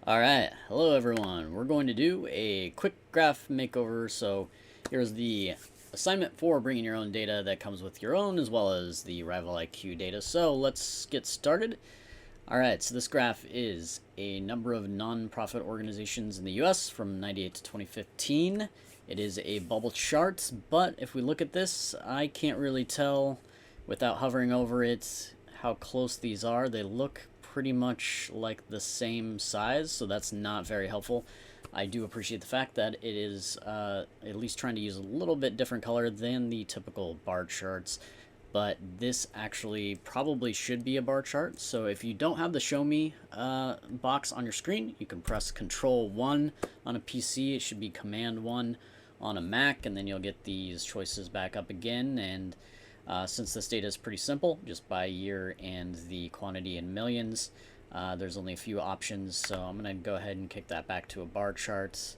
Alright, hello everyone. We're going to do a quick graph makeover. So here's the assignment for bringing your own data that comes with your own, as well as the Rival IQ data. So let's get started. Alright, so this graph is a number of non-profit organizations in the US from 98 to 2015. It is a bubble chart, but if we look at this, I can't really tell without hovering over it how close these are. They look pretty much like the same size, so that's not very helpful. I do appreciate the fact that it is at least trying to use a little bit different color than the typical bar charts, but this actually probably should be a bar chart. So if you don't have the show me box on your screen, you can press Control 1 on a PC. It should be Command 1 on a Mac, and then you'll get these choices back up again. And since this data is pretty simple, just by year and the quantity in millions, there's only a few options, so I'm going to go ahead and kick that back to a bar chart.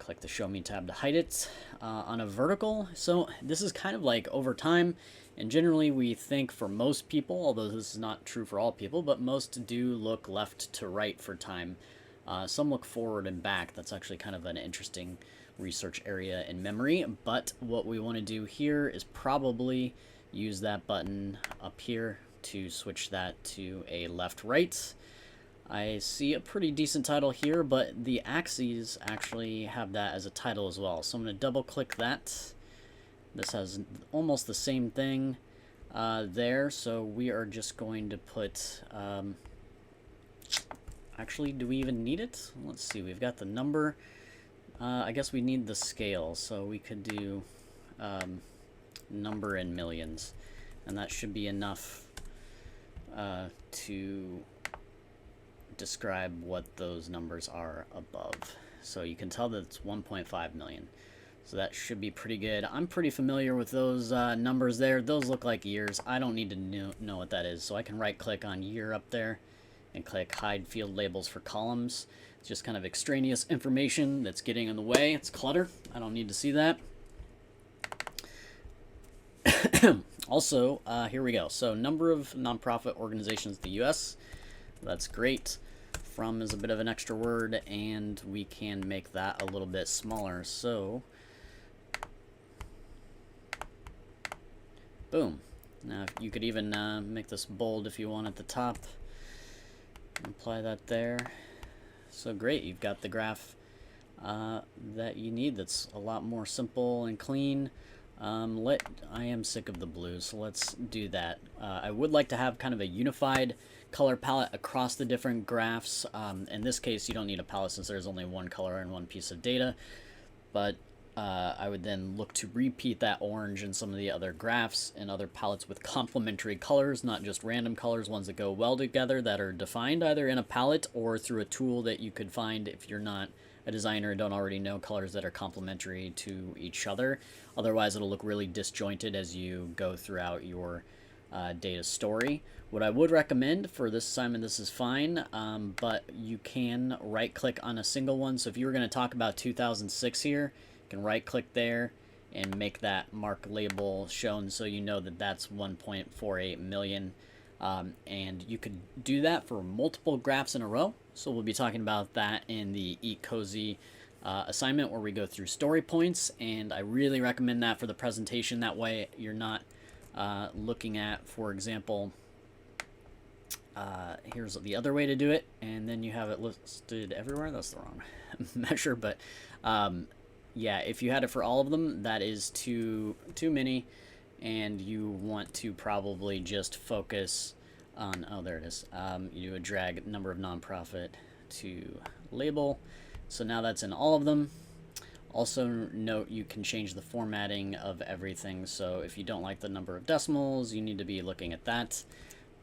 Click the Show Me tab to hide it. On a vertical, so this is kind of like over time, and generally we think for most people, although this is not true for all people, but most do look left to right for time. Some look forward and back. That's actually kind of an interesting research area in memory, but what we want to do here is probably use that button up here to switch that to a left-right. I see a pretty decent title here, but the axes actually have that as a title as well, so I'm going to double click that. This has almost the same thing there, so we are just going to put actually, do we even need it? Let's see, we've got the number. I guess we need the scale, so we could do number in millions, and that should be enough to describe what those numbers are above. So you can tell that it's 1.5 million. So that should be pretty good. I'm pretty familiar with those numbers there. Those look like years. I don't need to know what that is, so I can right-click on year up there and click Hide Field Labels for Columns. It's just kind of extraneous information that's getting in the way. It's clutter. I don't need to see that. Also, here we go. So number of nonprofit organizations in the U.S. That's great. From is a bit of an extra word, and we can make that a little bit smaller. So, boom. Now you could even make this bold if you want at the top. Apply that there. So great, you've got the graph that you need. That's a lot more simple and clean. I am sick of the blue, so let's do that. I would like to have kind of a unified color palette across the different graphs. In this case, you don't need a palette since there's only one color and one piece of data, but I would then look to repeat that orange in some of the other graphs and other palettes with complementary colors, not just random colors, ones that go well together, that are defined either in a palette or through a tool that you could find if you're not a designer and don't already know colors that are complementary to each other. Otherwise, it'll look really disjointed as you go throughout your data story. What I would recommend for this assignment, this is fine, but you can right-click on a single one. So if you were going to talk about 2006 here, you can right-click there and make that mark label shown so you know that that's 1.48 million. And you could do that for multiple graphs in a row. So we'll be talking about that in the Eat Cozy assignment where we go through story points, and I really recommend that for the presentation. That way you're not looking at, for example, here's the other way to do it, and then you have it listed everywhere. That's the wrong measure, but yeah, if you had it for all of them, that is too many, and you want to probably just focus on, oh, there it is. You do a drag number of nonprofit to label. So now that's in all of them. Also note you can change the formatting of everything. So if you don't like the number of decimals, you need to be looking at that.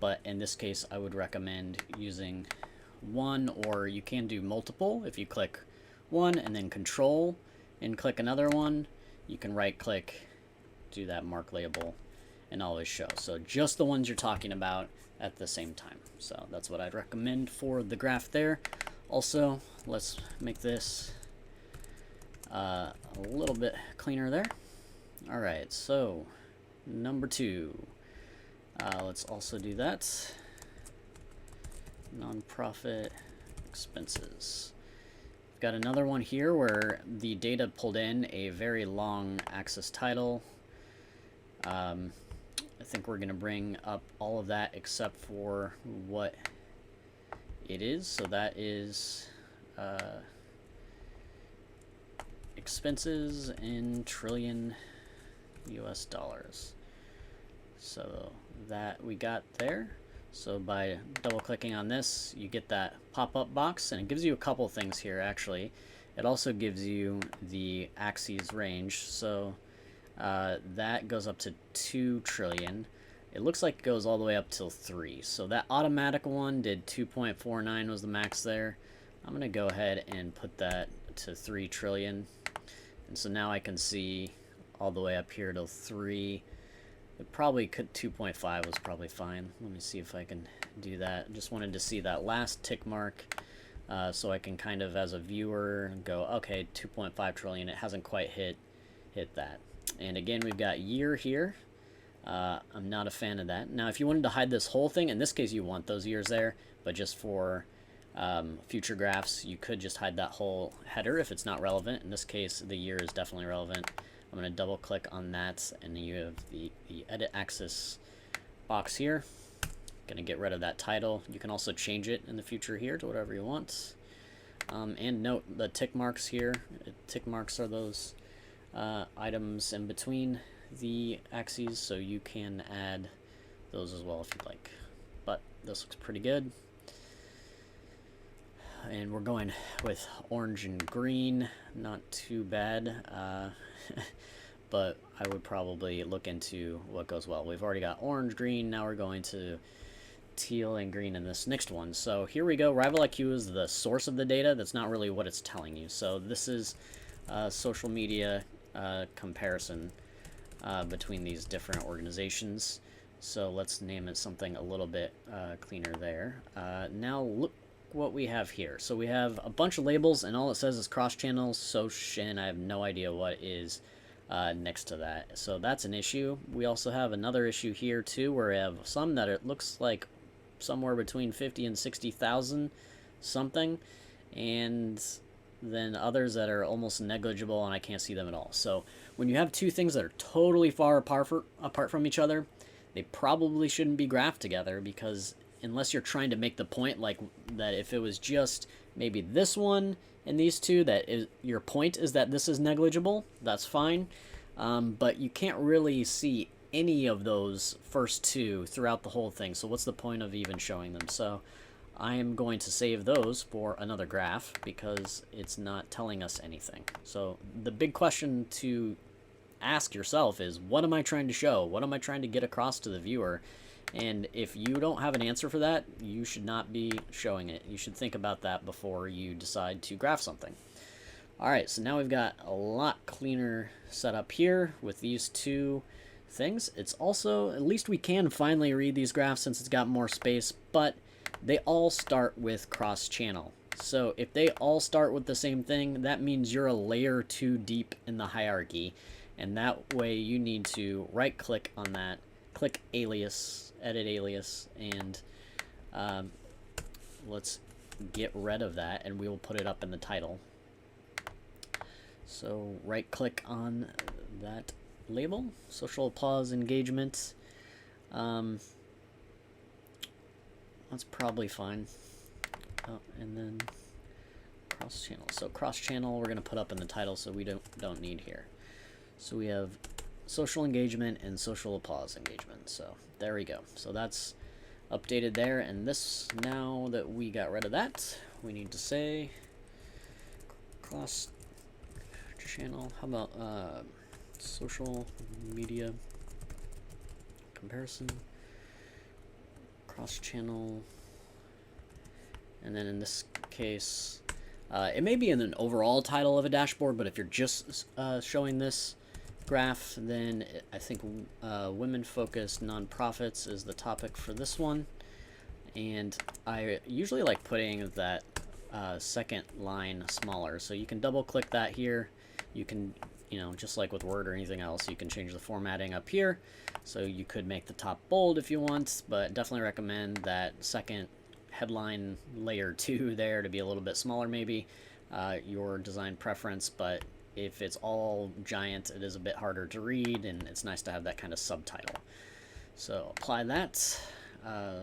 But in this case, I would recommend using one, or you can do multiple. If you click one and then Control and click another one, you can right click, do that mark label, and always show. So just the ones you're talking about at the same time. So that's what I'd recommend for the graph there. Also, let's make this a little bit cleaner there. All right, so number 2. Let's also do that. Nonprofit expenses. We've got another one here where the data pulled in a very long axis title. I think we're going to bring up all of that except for what it is. So that is expenses in trillion US dollars. So that we got there. So by double clicking on this, you get that pop-up box, and it gives you a couple things here actually. It also gives you the axes range. So that goes up to 2 trillion. It looks like it goes all the way up till 3. So that automatic one did 2.49 was the max there. I'm going to go ahead and put that to 3 trillion. And so now I can see all the way up here till 3. It probably could 2.5 was probably fine. Let me see if I can do that. Just wanted to see that last tick mark so I can kind of as a viewer go, okay, 2.5 trillion. It hasn't quite hit that. And again, we've got year here. I'm not a fan of that. Now, if you wanted to hide this whole thing, in this case you want those years there, but just for future graphs, you could just hide that whole header if it's not relevant. In this case, the year is definitely relevant. I'm going to double click on that, and you have the edit axis box here. Going to get rid of that title. You can also change it in the future here to whatever you want. And note the tick marks here. Tick marks are those items in between the axes, so you can add those as well if you'd like. But this looks pretty good. And we're going with orange and green, not too bad, but I would probably look into what goes well. We've already got orange, green, now we're going to teal and green in this next one. So here we go. Rival IQ is the source of the data. That's not really what it's telling you. So this is social media comparison between these different organizations. So let's name it something a little bit cleaner there. Now look what we have here. So we have a bunch of labels, and all it says is cross-channel, social, and I have no idea what is next to that. So that's an issue. We also have another issue here too, where we have some that it looks like somewhere between 50 and 60,000 something, and then others that are almost negligible and I can't see them at all. So when you have two things that are totally far apart from each other, they probably shouldn't be graphed together, because unless you're trying to make the point like that if it was just maybe this one and these two, that is, your point is that this is negligible, that's fine. But you can't really see any of those first two throughout the whole thing, so what's the point of even showing them? So I am going to save those for another graph because it's not telling us anything. So the big question to ask yourself is, what am I trying to show? What am I trying to get across to the viewer? And if you don't have an answer for that, you should not be showing it. You should think about that before you decide to graph something. Alright, so now we've got a lot cleaner setup here with these two things. It's also, at least we can finally read these graphs since it's got more space, but they all start with cross-channel. So if they all start with the same thing, that means you're a layer too deep in the hierarchy, and that way you need to right-click on that, click alias, edit alias, and let's get rid of that, and we will put it up in the title. So right-click on that label, social applause engagement. That's probably fine. Oh, and then cross-channel. So cross-channel we're going to put up in the title, so we don't need here. So we have social engagement and social applause engagement. So there we go. So that's updated there. And this, now that we got rid of that, we need to say cross-channel. How about social media comparison, cross-channel, and then in this case, it may be in an overall title of a dashboard, but if you're just showing this graph, then I think women-focused nonprofits is the topic for this one. And I usually like putting that second line smaller, so you can double-click that here. You can, just like with Word or anything else, you can change the formatting up here. So you could make the top bold if you want, but definitely recommend that second headline layer 2 there to be a little bit smaller, maybe your design preference, but if it's all giant, it is a bit harder to read, and it's nice to have that kind of subtitle. So apply that.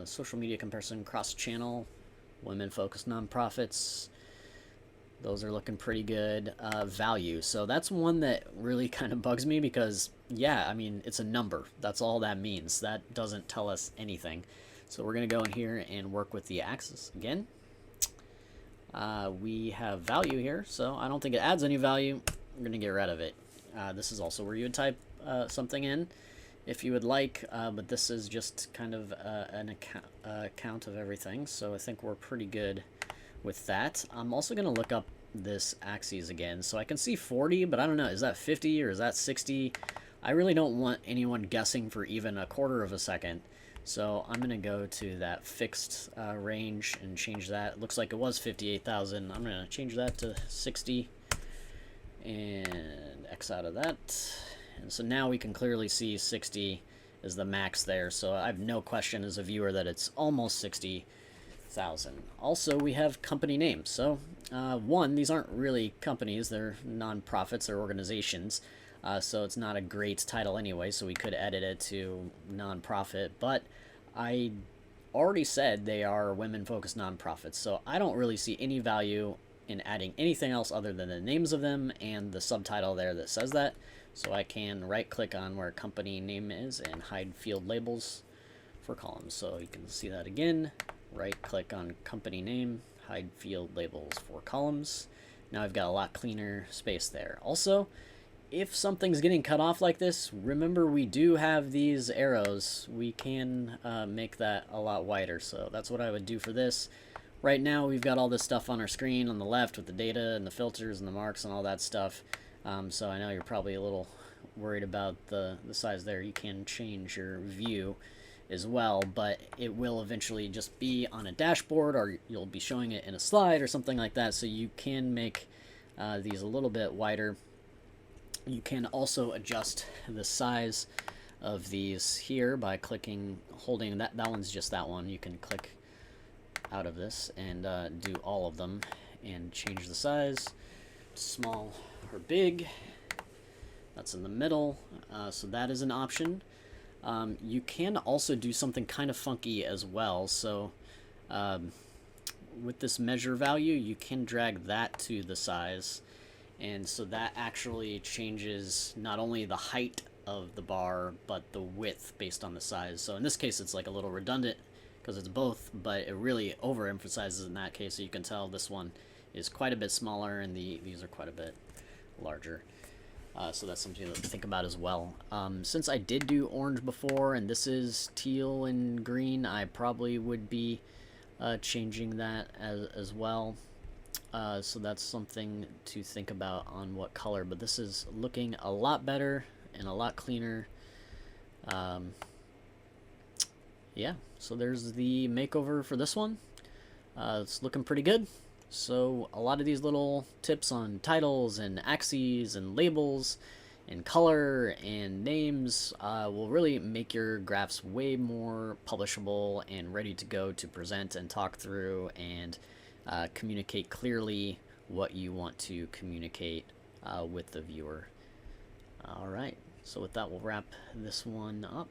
Social media comparison, cross-channel, women-focused nonprofits. Those are looking pretty good. Value. So that's one that really kind of bugs me because, yeah, I mean, it's a number. That's all that means. That doesn't tell us anything. So we're going to go in here and work with the axis again. We have value here, so I don't think it adds any value. I'm going to get rid of it. This is also where you would type something in if you would like, but this is just kind of an account of everything, so I think we're pretty good with that. I'm also going to look up this axes again, so I can see 40, but I don't know, is that 50 or is that 60? I really don't want anyone guessing for even a quarter of a second, so I'm going to go to that fixed range and change that. It looks like it was 58,000. I'm going to change that to 60 and X out of that. And so now we can clearly see 60 is the max there, so I have no question as a viewer that it's almost 60,000. Also, we have company names. So, one, these aren't really companies, they're nonprofits or organizations, so it's not a great title anyway, so we could edit it to nonprofit, but I already said they are women-focused nonprofits, so I don't really see any value in adding anything else other than the names of them and the subtitle there that says that. So I can right-click on where company name is and hide field labels for columns. So you can see that again. Right-click on company name, hide field labels for columns. Now I've got a lot cleaner space there. Also, if something's getting cut off like this, remember we do have these arrows. We can make that a lot wider. So that's what I would do for this. Right now we've got all this stuff on our screen on the left with the data and the filters and the marks and all that stuff. So I know you're probably a little worried about the size there. You can change your view as well, but it will eventually just be on a dashboard, or you'll be showing it in a slide or something like that, so you can make these a little bit wider. You can also adjust the size of these here by holding that one's just that one. You can click out of this and do all of them and change the size, small or big. That's in the middle, so that is an option. You can also do something kind of funky as well. So with this measure value, you can drag that to the size, and so that actually changes not only the height of the bar but the width based on the size. So in this case it's like a little redundant because it's both, but it really overemphasizes in that case, so you can tell this one is quite a bit smaller and these are quite a bit larger. So that's something to think about as well. Since I did do orange before and this is teal and green, I probably would be changing that as well. So that's something to think about on what color, but this is looking a lot better and a lot cleaner. Yeah, so there's the makeover for this one. It's looking pretty good. So a lot of these little tips on titles and axes and labels and color and names will really make your graphs way more publishable and ready to go to present and talk through and communicate clearly what you want to communicate with the viewer. All right, so with that, we'll wrap this one up.